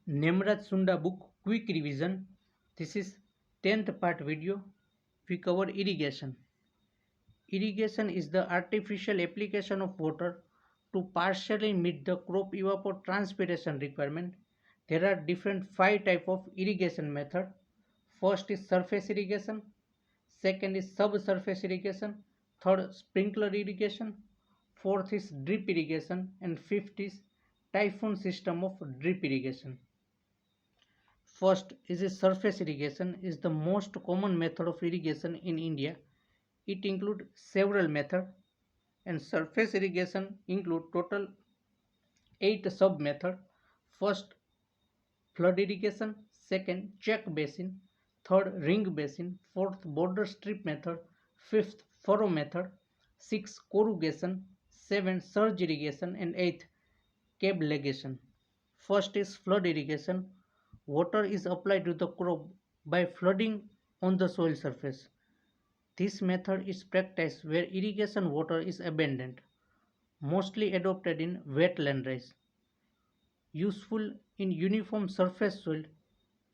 Nemraj Sunda book quick revision. This is 10th part video. We cover irrigation. Irrigation is the artificial application of water to partially meet the crop evapotranspiration requirement. There are different 5 types of irrigation method. First is surface irrigation, second is subsurface irrigation, third sprinkler irrigation, fourth is drip irrigation, and fifth is typhoon system of drip irrigation. First is a surface irrigation is the most common method of irrigation in India. It includes several methods and surface irrigation include total 8 sub methods. First flood irrigation, second check basin, third ring basin, fourth border strip method, fifth furrow method, sixth corrugation, seventh surge irrigation, and eighth cab ligation. First is flood irrigation. Water is applied to the crop by flooding on the soil surface. This method is practiced where irrigation water is abundant, mostly adopted in wetland rice. Useful in uniform surface soil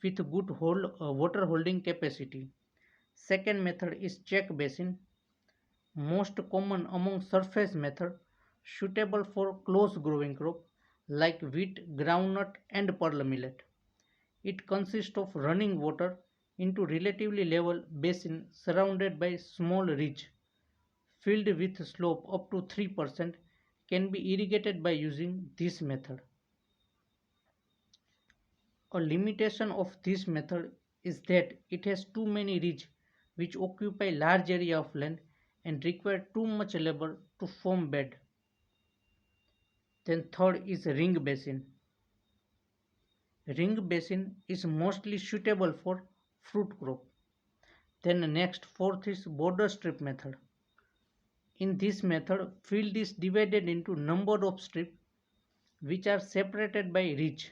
with good water holding capacity. Second method is check basin, most common among surface method, suitable for close growing crop like wheat, groundnut and pearl millet. It consists of running water into relatively level basin surrounded by small ridge filled with slope up to 3% can be irrigated by using this method. A limitation of this method is that it has too many ridges which occupy large area of land and require too much labor to form bed. Then third is ring basin. Ring basin is mostly suitable for fruit crop. Then next fourth is border strip method. In this method, field is divided into number of strips which are separated by ridge.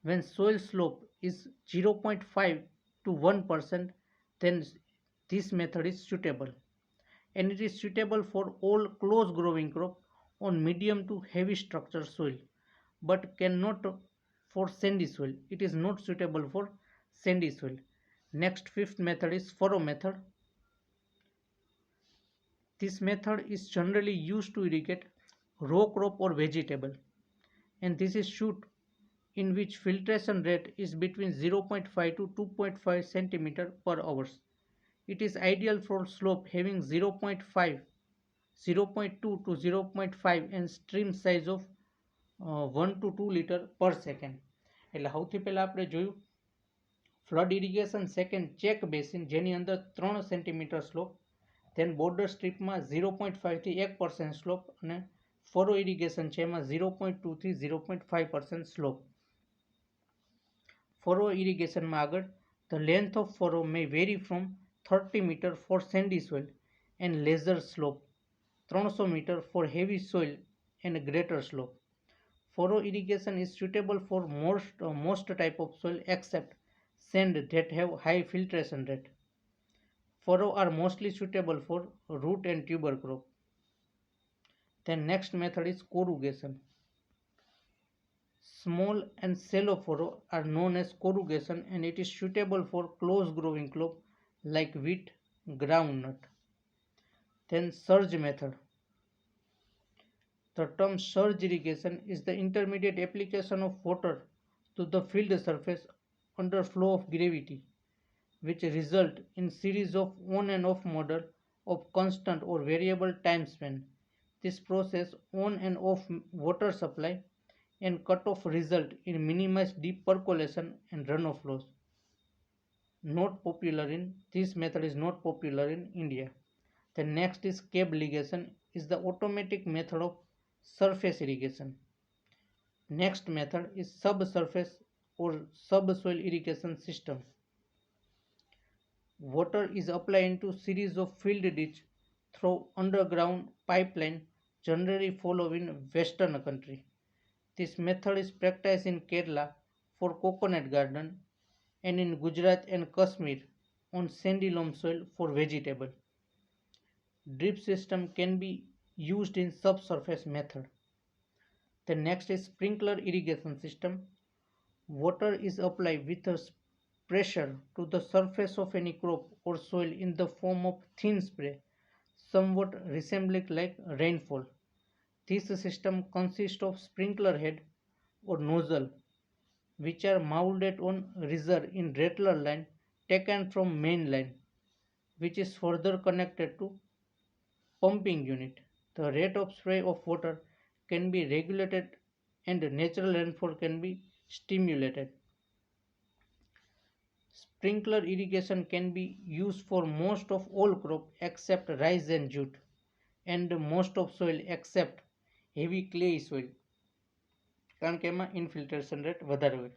When soil slope is 0.5 to 1%, then this method is suitable. And it is suitable for all close growing crop on medium to heavy structure soil, but cannot for sandy soil. It is not suitable for sandy soil. Next fifth method is furrow method. This method is generally used to irrigate row crop or vegetable, and this is shoot in which filtration rate is between 0.5 to 2.5 cm per hour. It is ideal for slope having 0.5, 0.2 to 0.5 and stream size of 1 to 2 liter per second. એટલે સૌથી પહેલાં આપણે જોયું flood irrigation, second check basin જેની અંદર 3 centimetre slope, than border સ્ટ્રીપમાં 0.5 થી 1% slope અને ફરો ઇરિગેશન છે એમાં 0.2 થી 0.5% સ્લોપ. ફરો ઇરિગેશનમાં આગળ the length of furrow may vary from 30 meter for sandy soil and lesser slope, 300 meter for heavy soil and greater slope. Furrow irrigation is suitable for most type of soil except sand that have high filtration rate. Furrow are mostly suitable for root and tuber crop. Then next method is corrugation. Small and shallow furrow are known as corrugation and it is suitable for close growing crop like wheat, groundnut. Then surge method. The term surge irrigation is the intermediate application of water to the field surface under flow of gravity, which result in series of on and off model of constant or variable time span. This process on and off water supply and cutoff result in minimized deep percolation and runoff loss. This method is not popular in India. The next is cab ligation is the automatic method of surface irrigation. Next method is subsurface or subsoil irrigation system. Water is applied into series of field ditch through underground pipeline generally follow in western country. This method is practiced in Kerala for coconut garden and in Gujarat and Kashmir on sandy loam soil for vegetable. Drip system can be used in subsurface method. The next is sprinkler irrigation system. Water is applied with a pressure to the surface of any crop or soil in the form of thin spray, somewhat resembling like rainfall. This system consists of sprinkler head or nozzle which are mounted on riser in rattler line taken from main line, which is further connected to pumping unit. The rate of spray of water can be regulated and natural rainfall can be stimulated. Sprinkler irrigation can be used for most of all crop except rice and jute and most of soil except heavy clay soil કારણ કે એમાં infiltration rate વધારે હોય.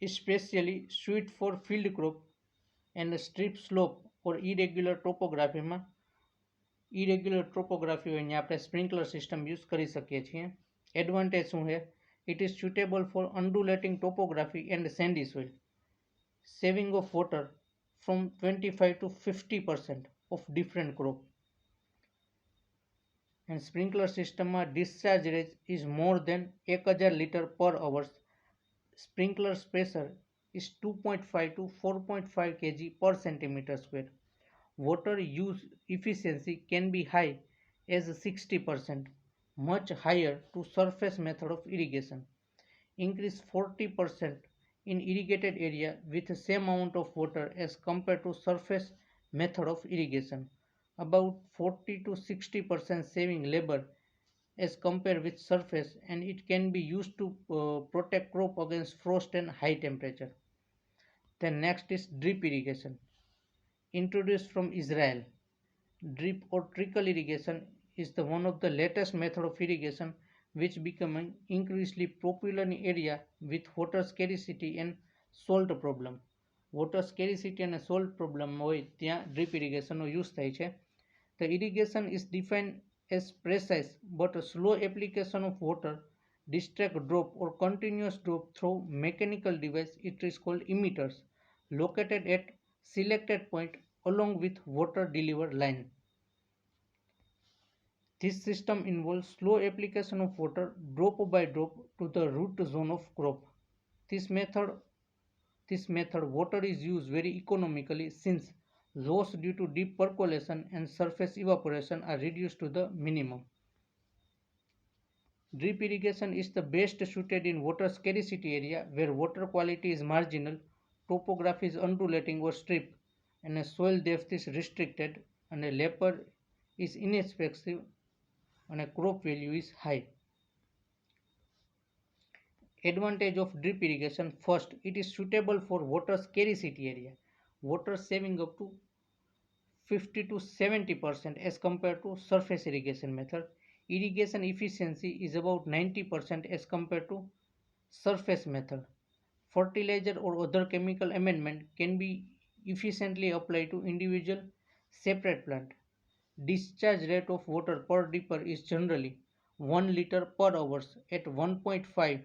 Especially suited for field crop and steep slope or irregular topography માં irregular ટ્રોપોગ્રાફી હોય ત્યાં આપણે sprinkler system use કરી શકીએ છીએ. એડવાન્ટેજ શું છે? It is suitable for undulating topography and sandy soil, saving of water from 25 to 50% of different crop. And sprinkler system discharge rate is more than 1000 liter per hour. Sprinkler pressure is 2.5 to 4.5 kg per centimeter square. Water use efficiency can be high as 60%, much higher to surface method of irrigation. Increase 40% in irrigated area with the same amount of water as compared to surface method of irrigation. About 40 to 60% saving labor as compared with surface, and it can be used to protect crop against frost and high temperature. Then next is drip irrigation, introduced from Israel. Drip or trickle irrigation is the one of the latest method of irrigation which becoming increasingly popular in area with water scarcity and salt problem. Water scarcity and salt problem હોય ત્યાં drip irrigation નો use થાય છે. The irrigation is defined as precise but slow application of water, district drop or continuous drop through mechanical device. It is called emitters, located at selected point along with water delivery line. This system involves slow application of water drop by drop to the root zone of crop. This method water is used very economically since loss due to deep percolation and surface evaporation are reduced to the minimum. Drip irrigation is the best suited in water scarcity area where water quality is marginal, topography is undulating or steep, and soil depth is restricted, and labor is inexpensive, and crop value is high. Advantage of drip irrigation: first, it is suitable for water scarcity area, water saving up to 50 to 70% as compared to surface irrigation method. Irrigation efficiency is about 90% as compared to surface method. Fertilizer or other chemical amendment can be efficiently applied to individual separate plant. Discharge rate of water per dipper is generally 1 liter per hour at 1.5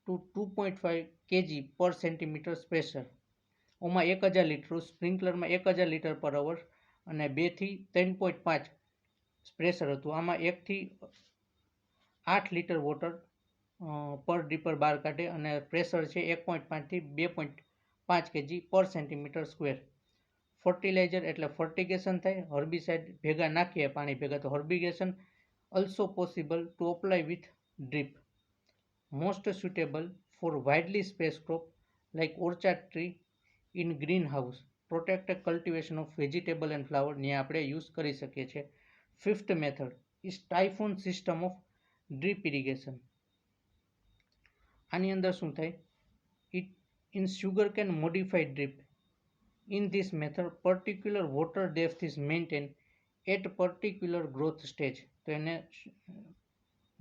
to 2.5 kg per centimeter pressure. ઓમાં 1000 litre, સ્પ્રિંકલરમાં 1000 litre પર અવર અને 2 થી 3.5 pressure હતું. આમાં 1 થી 8 litre water પર dipper બહાર કાઢે અને પ્રેશર છે 1.5 થી 2.5 kg પર સેન્ટીમીટર સ્ક્વેર. ફર્ટિલાઇઝર એટલે ફર્ટિગેશન થાય, હર્બિસાઇડ ભેગા નાખીએ પાણી ભેગા તો હર્બિગેશન also possible to apply with drip. Most suitable for widely spaced crop like orchard tree in greenhouse, protect cultivation of vegetable and flower ને આપણે use કરી શકીએ છીએ. Fifth method is typhoon system of drip irrigation. આની અંદર શું થાય? It in sugarcane modified drip. In this method, particular water depth is maintained at particular growth stage. તો એને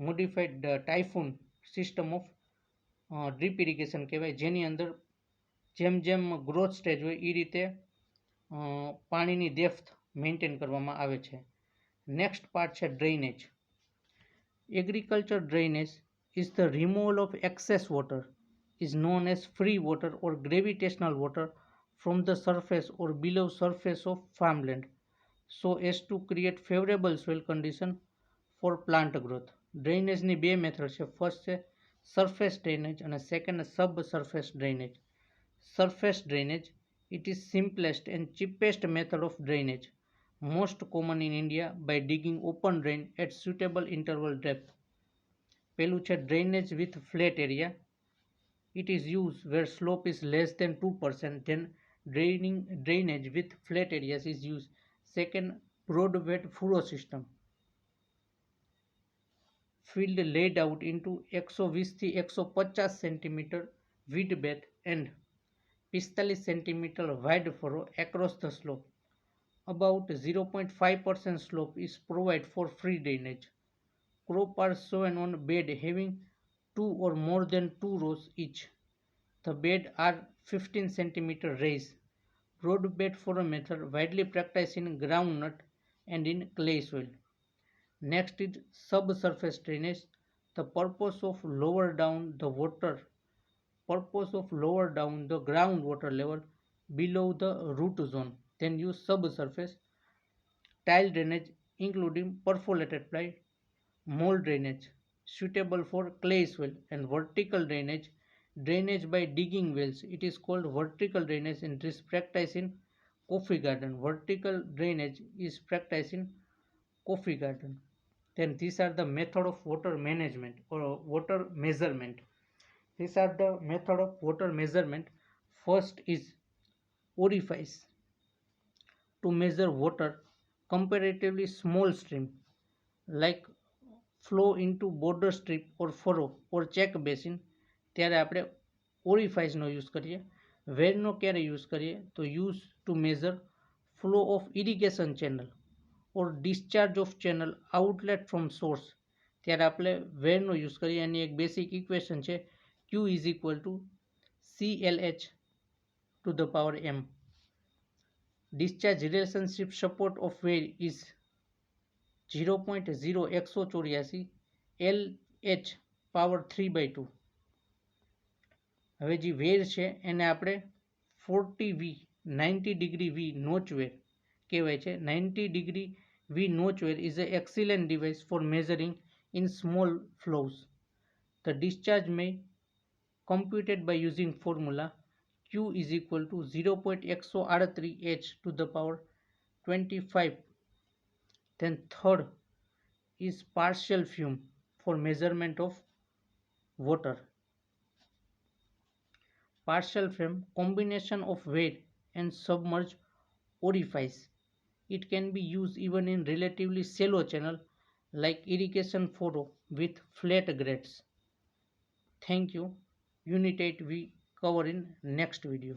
modified typhoon system of drip irrigation કહેવાય, જેની અંદર જેમ જેમ ગ્રોથ સ્ટેજ હોય એ રીતે પાણીની ડેપ્થ મેન્ટેન કરવામાં આવે છે. નેક્સ્ટ પાર્ટ છે drainage. Agriculture drainage is the removal of excess water, is known as free water or gravitational water from the surface or below surface of farmland so as to create favorable soil condition for plant growth. ડ્રેનેજની બે method છે. First છે surface drainage and second subsurface drainage. Surface drainage, it is simplest and cheapest method of drainage, most common in India by digging open drain at suitable interval depth. પેલું છે drainage with flat area. It is used where slope is less than 2%. Then drainage with flat areas is used. Second, broad bed furrow system. Field laid out into 120 થી 150 cm width bed and 45 cm wide furrow across the slope. About 0.5% slope is provided for free drainage. Crop are sown on bed having 2 or more than 2 rows each. The bed are 15 cm raised. Broad bed furrow method widely practiced in groundnut and in clay soil. Next is subsurface drainage. The purpose of lower down the groundwater level below the root zone. Then use subsurface tile drainage including perforated pipe, mold drainage suitable for clay soil, and vertical drainage by digging wells. It is called vertical drainage and is practiced in coffee garden. Vertical drainage is practiced in coffee garden. Then these are the method of water management or water measurement. These are the method of water measurement. First is orifice. To measure water, comparatively small stream like flow into border strip or furrow or check basin, ત્યારે આપણે ઓરિફાઇસનો use કરીએ. વેરનો ક્યારે use કરીએ તો use to measure flow of irrigation channel or discharge of channel outlet from source, ત્યારે આપણે વેરનો use કરીએ. એની એક બેસિક ઇક્વેશન છે Q is equal to CLH to the power M. Discharge relationship support of weir is 0.0184 LH power 3/2. હવે જે વેર છે એને આપણે 40V 90 degree V notch weir કહેવાય છે. 90 degree V notch weir is an excellent device for measuring in small flows. The discharge may computed by using formula Q is equal to 0.183 H to the power 25. Then third is partial fume for measurement of water. Partial fume, combination of weir and submerged orifice. It can be used even in relatively shallow channel like irrigation furrow with flat grades. Thank you. Unit 8 we cover in next video.